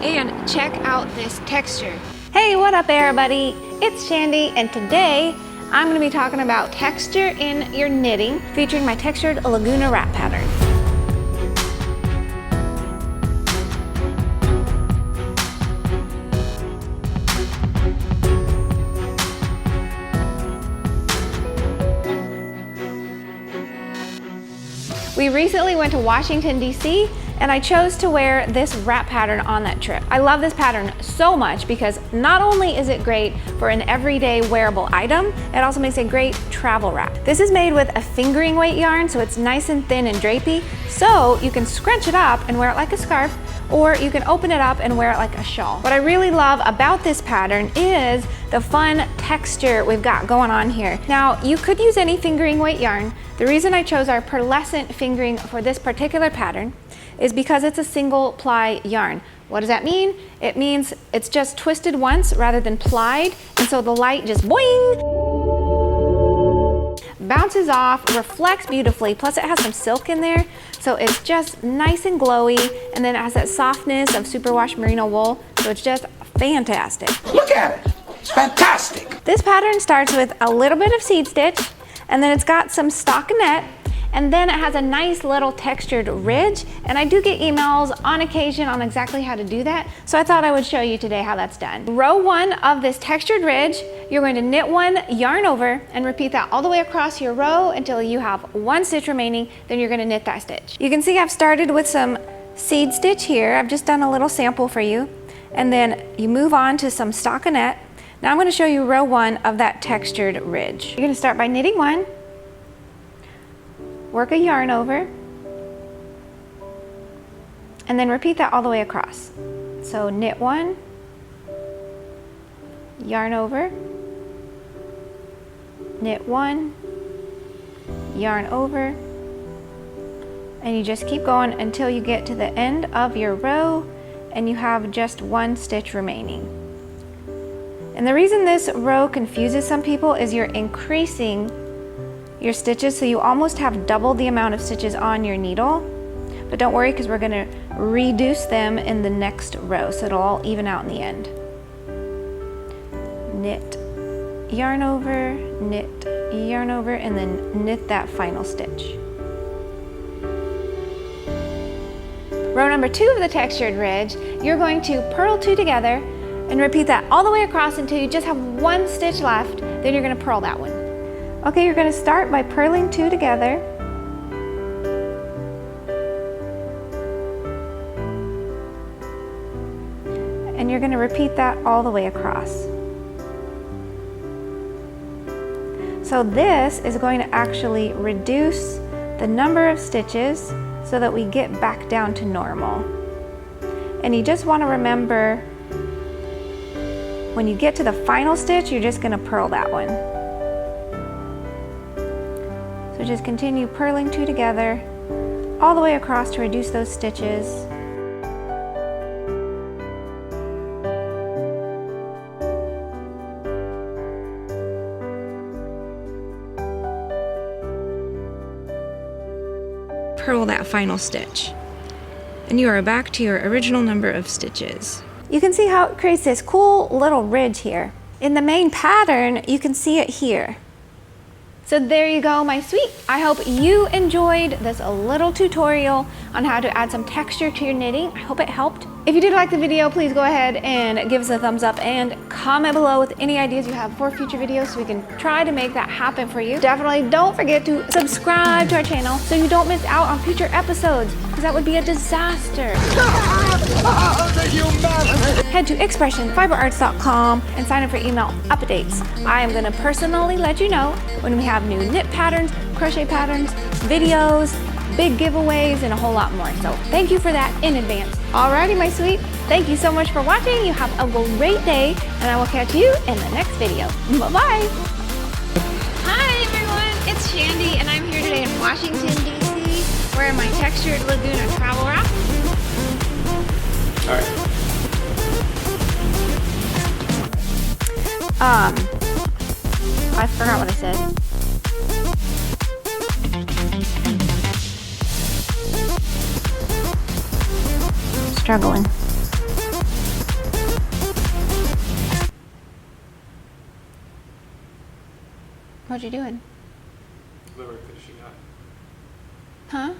and check out this texture. Hey, what up everybody? It's Chandi, and today I'm going to be talking about texture in your knitting, featuring my textured Laguna wrap pattern. We recently went to Washington, D.C., and I chose to wear this wrap pattern on that trip. I love this pattern so much because not only is it great for an everyday wearable item, it also makes a great travel wrap. This is made with a fingering weight yarn, so it's nice and thin and drapey, so you can scrunch it up and wear it like a scarf, or you can open it up and wear it like a shawl. What I really love about this pattern is the fun texture we've got going on here. Now, you could use any fingering weight yarn. The reason I chose our Pearlescent fingering for this particular pattern is because it's a single ply yarn. What does that mean? It means it's just twisted once rather than plied, and so the light just boing! Bounces off, reflects beautifully, plus it has some silk in there, so it's just nice and glowy, and then it has that softness of superwash merino wool, so it's just fantastic. Look at it, it's fantastic. This pattern starts with a little bit of seed stitch, and then it's got some stockinette, and then it has a nice little textured ridge, and I do get emails on occasion on exactly how to do that, so I thought I would show you today how that's done. Row 1 of this textured ridge, you're going to knit 1, yarn over, and repeat that all the way across your row until you have 1 stitch remaining, then you're going to knit that stitch. You can see I've started with some seed stitch here. I've just done a little sample for you, and then you move on to some stockinette. Now I'm going to show you row 1 of that textured ridge. You're going to start by knitting 1, work a yarn over, and then repeat that all the way across. So knit 1, yarn over, knit 1, yarn over, and you just keep going until you get to the end of your row and you have just 1 stitch remaining. And the reason this row confuses some people is you're increasing your stitches, so you almost have double the amount of stitches on your needle. But don't worry, because we're going to reduce them in the next row, so it'll all even out in the end. Knit, yarn over, knit, yarn over, and then knit that final stitch. Row number 2 of the textured ridge, you're going to purl 2 together and repeat that all the way across until you just have 1 stitch left, then you're going to purl that one. Okay, you're going to start by purling 2 together. And you're going to repeat that all the way across. So this is going to actually reduce the number of stitches so that we get back down to normal. And you just want to remember, when you get to the final stitch, you're just going to purl that one. So just continue purling 2 together all the way across to reduce those stitches. Purl that final stitch. And you are back to your original number of stitches. You can see how it creates this cool little ridge here. In the main pattern, you can see it here. So there you go, my sweet. I hope you enjoyed this little tutorial on how to add some texture to your knitting. I hope it helped. If you did like the video, please go ahead and give us a thumbs up and comment below with any ideas you have for future videos so we can try to make that happen for you. Definitely don't forget to subscribe to our channel so you don't miss out on future episodes, because that would be a disaster. Head to expressionfiberarts.com and sign up for email updates. I am going to personally let you know when we have new knit patterns, crochet patterns, videos, big giveaways, and a whole lot more. So thank you for that in advance. Alrighty, my sweet. Thank you so much for watching. You have a great day, and I will catch you in the next video. Bye-bye. Hi, everyone. It's Chandi, and I'm here today in Washington, D.C., wearing my textured Laguna travel wrap. All right. I forgot what I said. Struggling. What you doing? Literally finishing up. Huh?